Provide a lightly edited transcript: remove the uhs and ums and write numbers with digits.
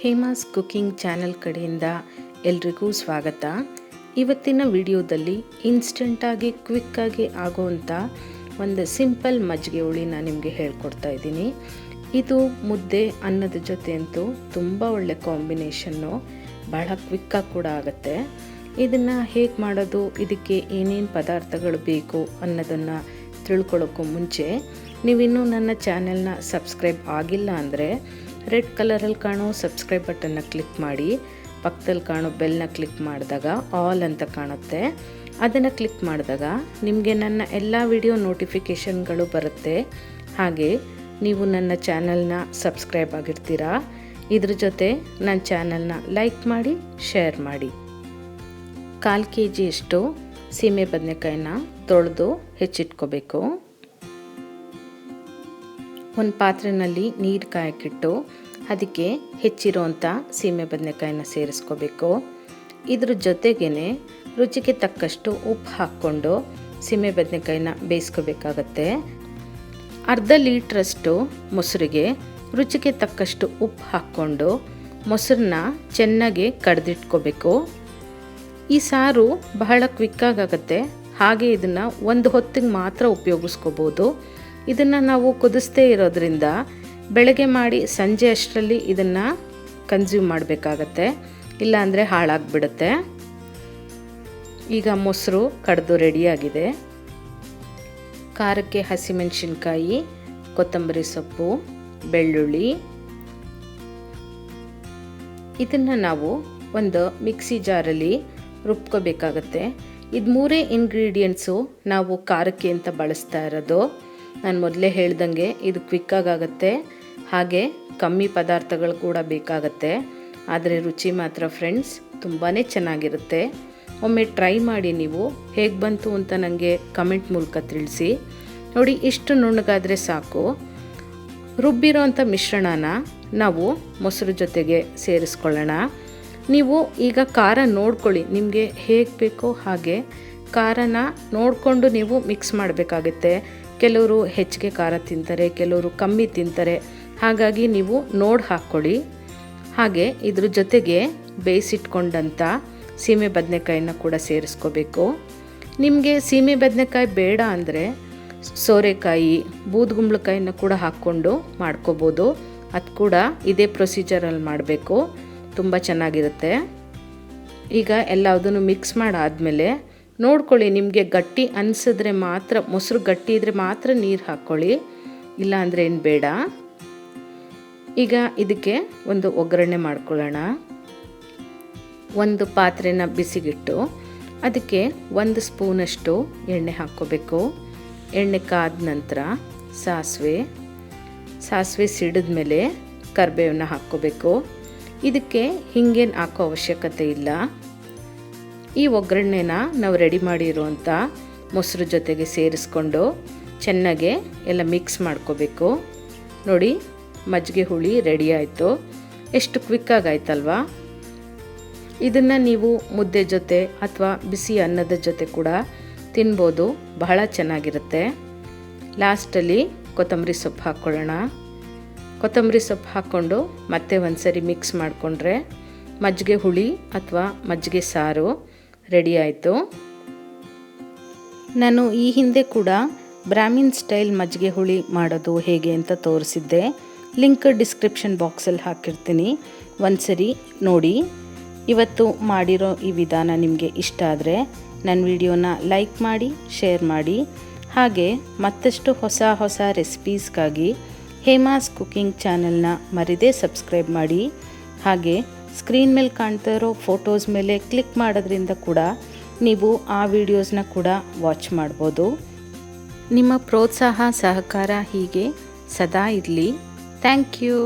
Hema's cooking channel ಕಡೆಯಿಂದ ಎಲ್ರಿಗೂ ಸ್ವಾಗತ. ಇವತ್ತಿನ ವಿಡಿಯೋದಲ್ಲಿ ಇನ್ಸ್ಟೆಂಟಾಗಿ ಕ್ವಿಕ್ಕಾಗಿ ಆಗೋವಂಥ ಒಂದು ಸಿಂಪಲ್ ಮಜ್ಜಿಗೆ ಹುಳಿ ನಾನು ನಿಮಗೆ ಹೇಳ್ಕೊಡ್ತಾ ಇದ್ದೀನಿ. ಇದು ಮುದ್ದೆ ಅನ್ನದ ಜೊತೆ ಅಂತೂ ತುಂಬ ಒಳ್ಳೆ ಕಾಂಬಿನೇಷನ್ನು, ಬಹಳ ಕ್ವಿಕ್ಕಾಗಿ ಕೂಡ ಆಗುತ್ತೆ. ಇದನ್ನು ಹೇಗೆ ಮಾಡೋದು, ಇದಕ್ಕೆ ಏನೇನು ಪದಾರ್ಥಗಳು ಬೇಕು ಅನ್ನೋದನ್ನು ತಿಳ್ಕೊಳ್ಳೋಕ್ಕೂ ಮುಂಚೆ ನೀವಿನ್ನೂ ನನ್ನ ಚಾನೆಲ್ನ ಸಬ್ಸ್ಕ್ರೈಬ್ ಆಗಿಲ್ಲ ಅಂದರೆ ರೆಡ್ ಕಲರಲ್ಲಿ ಕಾಣೋ ಸಬ್ಸ್ಕ್ರೈಬ್ ಬಟನ್ನ ಕ್ಲಿಕ್ ಮಾಡಿ, ಪಕ್ಕದಲ್ಲಿ ಕಾಣೋ ಬೆಲ್ನ ಕ್ಲಿಕ್ ಮಾಡಿದಾಗ ಆಲ್ ಅಂತ ಕಾಣುತ್ತೆ. ಅದನ್ನು ಕ್ಲಿಕ್ ಮಾಡಿದಾಗ ನಿಮಗೆ ನನ್ನ ಎಲ್ಲ ವಿಡಿಯೋ ನೋಟಿಫಿಕೇಷನ್ಗಳು ಬರುತ್ತೆ. ಹಾಗೆ ನೀವು ನನ್ನ ಚಾನಲ್ನ ಸಬ್ಸ್ಕ್ರೈಬ್ ಆಗಿರ್ತೀರಾ. ಇದ್ರ ಜೊತೆ ನನ್ನ ಚಾನಲ್ನ ಲೈಕ್ ಮಾಡಿ, ಶೇರ್ ಮಾಡಿ. 1/4 kg ಸೀಮೆ ಬದನೆಕಾಯಿನ ತೊಳೆದು ಹೆಚ್ಚಿಟ್ಕೋಬೇಕು. ಒಂದು ಪಾತ್ರೆಯಲ್ಲಿ ನೀರು ಕಾಯಕ್ಕಿಟ್ಟು ಅದಕ್ಕೆ ಹೆಚ್ಚಿರೋಂಥ ಸೀಮೆ ಬದನೆಕಾಯಿನ ಸೇರಿಸ್ಕೋಬೇಕು. ಇದ್ರ ಜೊತೆಗೇ ರುಚಿಗೆ ತಕ್ಕಷ್ಟು ಉಪ್ಪು ಹಾಕ್ಕೊಂಡು ಸೀಮೆ ಬದನೆಕಾಯಿನ ಬೇಯಿಸ್ಕೋಬೇಕಾಗತ್ತೆ. ಅರ್ಧ ಲೀಟ್ರಷ್ಟು ಮೊಸರಿಗೆ ರುಚಿಗೆ ತಕ್ಕಷ್ಟು ಉಪ್ಪು ಹಾಕ್ಕೊಂಡು ಮೊಸರನ್ನ ಚೆನ್ನಾಗಿ ಕಡ್ದಿಟ್ಕೋಬೇಕು. ಈ ಸಾರು ಬಹಳ ಕ್ವಿಕ್ಕಾಗುತ್ತೆ, ಹಾಗೆ ಇದನ್ನು ಒಂದು ಹೊತ್ತಿಗೆ ಮಾತ್ರ ಉಪಯೋಗಿಸ್ಕೋಬೋದು. ಇದನ್ನು ನಾವು ಕುದಿಸ್ತೇ ಇರೋದ್ರಿಂದ ಬೆಳಗ್ಗೆ ಮಾಡಿ ಸಂಜೆ ಅಷ್ಟರಲ್ಲಿ ಇದನ್ನು ಕನ್ಸ್ಯೂಮ್ ಮಾಡಬೇಕಾಗತ್ತೆ, ಇಲ್ಲಾಂದರೆ ಹಾಳಾಗಿಬಿಡುತ್ತೆ. ಈಗ ಮೊಸರು ಕಡ್ದು ರೆಡಿಯಾಗಿದೆ. ಖಾರಕ್ಕೆ ಹಸಿಮೆಣಸಿನ್ಕಾಯಿ, ಕೊತ್ತಂಬರಿ ಸೊಪ್ಪು, ಬೆಳ್ಳುಳ್ಳಿ, ಇದನ್ನು ನಾವು ಒಂದು ಮಿಕ್ಸಿ ಜಾರಲ್ಲಿ ರುಬ್ಕೋಬೇಕಾಗತ್ತೆ. ಇದು 3 ಇಂಗ್ರೀಡಿಯೆಂಟ್ಸು ನಾವು ಖಾರಕ್ಕೆ ಅಂತ ಬಳಸ್ತಾ ಇರೋದು. ನಾನು ಮೊದಲೇ ಹೇಳ್ದಂಗೆ ಇದು ಕ್ವಿಕ್ಕಾಗುತ್ತೆ, ಹಾಗೆ ಕಮ್ಮಿ ಪದಾರ್ಥಗಳು ಕೂಡ ಬೇಕಾಗತ್ತೆ. ಆದರೆ ರುಚಿ ಮಾತ್ರ ಫ್ರೆಂಡ್ಸ್ ತುಂಬಾ ಚೆನ್ನಾಗಿರುತ್ತೆ. ಒಮ್ಮೆ ಟ್ರೈ ಮಾಡಿ, ನೀವು ಹೇಗೆ ಬಂತು ಅಂತ ನನಗೆ ಕಮೆಂಟ್ ಮೂಲಕ ತಿಳಿಸಿ. ನೋಡಿ, ಇಷ್ಟು ನುಣ್ಣಗಾದರೆ ಸಾಕು. ರುಬ್ಬಿರೋಂಥ ಮಿಶ್ರಣನ ನಾವು ಮೊಸರು ಜೊತೆಗೆ ಸೇರಿಸ್ಕೊಳ್ಳೋಣ. ನೀವು ಈಗ ಖಾರ ನೋಡ್ಕೊಳ್ಳಿ, ನಿಮಗೆ ಹೇಗೆ ಬೇಕೋ ಹಾಗೆ ಖಾರನ ನೋಡಿಕೊಂಡು ನೀವು ಮಿಕ್ಸ್ ಮಾಡಬೇಕಾಗುತ್ತೆ. ಕೆಲವರು ಹೆಚ್ಚಿಗೆ ಖಾರ ತಿಂತಾರೆ, ಕೆಲವರು ಕಮ್ಮಿ ತಿಂತಾರೆ, ಹಾಗಾಗಿ ನೀವು ನೋಡಿ ಹಾಕ್ಕೊಳ್ಳಿ. ಹಾಗೆ ಇದ್ರ ಜೊತೆಗೆ ಬೇಯಿಸಿಟ್ಕೊಂಡಂಥ ಸೀಮೆ ಬದನೆಕಾಯಿನ ಕೂಡ ಸೇರಿಸ್ಕೋಬೇಕು. ನಿಮಗೆ ಸೀಮೆ ಬದನೆಕಾಯಿ ಬೇಡ ಅಂದರೆ ಸೋರೆಕಾಯಿ, ಬೂದುಗುಂಬಳಕಾಯಿನ ಕೂಡ ಹಾಕ್ಕೊಂಡು ಮಾಡ್ಕೋಬೋದು. ಅದು ಕೂಡ ಇದೇ ಪ್ರೊಸೀಜರಲ್ಲಿ ಮಾಡಬೇಕು, ತುಂಬ ಚೆನ್ನಾಗಿರುತ್ತೆ. ಈಗ ಎಲ್ಲದನ್ನು ಮಿಕ್ಸ್ ಮಾಡಾದಮೇಲೆ ನೋಡ್ಕೊಳ್ಳಿ, ನಿಮಗೆ ಗಟ್ಟಿ ಅನಿಸಿದ್ರೆ ಮಾತ್ರ, ಮೊಸರು ಗಟ್ಟಿ ಇದ್ದರೆ ಮಾತ್ರ ನೀರು ಹಾಕ್ಕೊಳ್ಳಿ, ಇಲ್ಲ ಅಂದರೆ ಏನು ಬೇಡ. ಈಗ ಇದಕ್ಕೆ ಒಂದು ಒಗ್ಗರಣೆ ಮಾಡ್ಕೊಳ್ಳೋಣ. ಒಂದು ಪಾತ್ರೆನ ಬಿಸಿಗಿಟ್ಟು ಅದಕ್ಕೆ 1 ಸ್ಪೂನಷ್ಟು ಎಣ್ಣೆ ಹಾಕ್ಕೋಬೇಕು. ಎಣ್ಣೆ ಕಾದ ನಂತರ ಸಾಸಿವೆ ಸಿಡಿದ ಮೇಲೆ ಕರಿಬೇವನ್ನ ಹಾಕ್ಕೋಬೇಕು. ಇದಕ್ಕೆ ಹಿಂಗೇನು ಹಾಕೋ ಅವಶ್ಯಕತೆ ಇಲ್ಲ. ಈ ಒಗ್ಗರಣೆನ ನಾವು ರೆಡಿ ಮಾಡಿರುವಂಥ ಮೊಸರು ಜೊತೆಗೆ ಸೇರಿಸ್ಕೊಂಡು ಚೆನ್ನಾಗೆ ಎಲ್ಲ ಮಿಕ್ಸ್ ಮಾಡ್ಕೋಬೇಕು. ನೋಡಿ, ಮಜ್ಜಿಗೆ ಹುಳಿ ರೆಡಿ ಆಯಿತು. ಎಷ್ಟು ಕ್ವಿಕ್ಕಾಗಾಯ್ತಲ್ವಾ? ಇದನ್ನು ನೀವು ಮುದ್ದೆ ಜೊತೆ ಅಥವಾ ಬಿಸಿ ಅನ್ನದ ಜೊತೆ ಕೂಡ ತಿನ್ಬೋದು, ಬಹಳ ಚೆನ್ನಾಗಿರುತ್ತೆ. ಲಾಸ್ಟಲ್ಲಿ ಕೊತ್ತಂಬರಿ ಸೊಪ್ಪು ಹಾಕ್ಕೊಳ್ಳೋಣ. ಕೊತ್ತಂಬರಿ ಸೊಪ್ಪು ಹಾಕ್ಕೊಂಡು ಮತ್ತೆ ಒಂದು ಸರಿ ಮಿಕ್ಸ್ ಮಾಡಿಕೊಂಡ್ರೆ ಮಜ್ಜಿಗೆ ಹುಳಿ ಅಥವಾ ಮಜ್ಜಿಗೆ ಸಾರು ರೆಡಿ ಆಯಿತು. ನಾನು ಈ ಹಿಂದೆ ಕೂಡ ಬ್ರಾಹ್ಮಿನ್ ಸ್ಟೈಲ್ ಮಜ್ಜಿಗೆ ಹುಳಿ ಮಾಡೋದು ಹೇಗೆ ಅಂತ ತೋರಿಸಿದ್ದೆ. ಲಿಂಕ್ ಡಿಸ್ಕ್ರಿಪ್ಷನ್ ಬಾಕ್ಸಲ್ಲಿ ಹಾಕಿರ್ತೀನಿ, ಒಂದು ಸರಿ ನೋಡಿ. ಇವತ್ತು ಮಾಡಿರೋ ಈ ವಿಧಾನ ನಿಮಗೆ ಇಷ್ಟ ಆದರೆ ನನ್ನ ವಿಡಿಯೋನ ಲೈಕ್ ಮಾಡಿ, ಶೇರ್ ಮಾಡಿ. ಹಾಗೆ ಮತ್ತಷ್ಟು ಹೊಸ ರೆಸಿಪೀಸ್ಗಾಗಿ ಹೇಮಾಸ್ ಕುಕಿಂಗ್ ಚಾನಲ್ನ ಮರಿದೇ ಸಬ್ಸ್ಕ್ರೈಬ್ ಮಾಡಿ. ಹಾಗೆ ಸ್ಕ್ರೀನ್ ಮೇಲೆ ಕಾಣ್ತಾ ಇರೋ ಫೋಟೋಸ್ ಮೇಲೆ ಕ್ಲಿಕ್ ಮಾಡೋದ್ರಿಂದ ಕೂಡ ನೀವು ಆ ವಿಡಿಯೋಸ್ನ ಕೂಡ ವಾಚ್ ಮಾಡ್ಬೋದು. ನಿಮ್ಮ ಪ್ರೋತ್ಸಾಹ ಸಹಕಾರ ಹೀಗೆ ಸದಾ ಇರಲಿ. Thank you.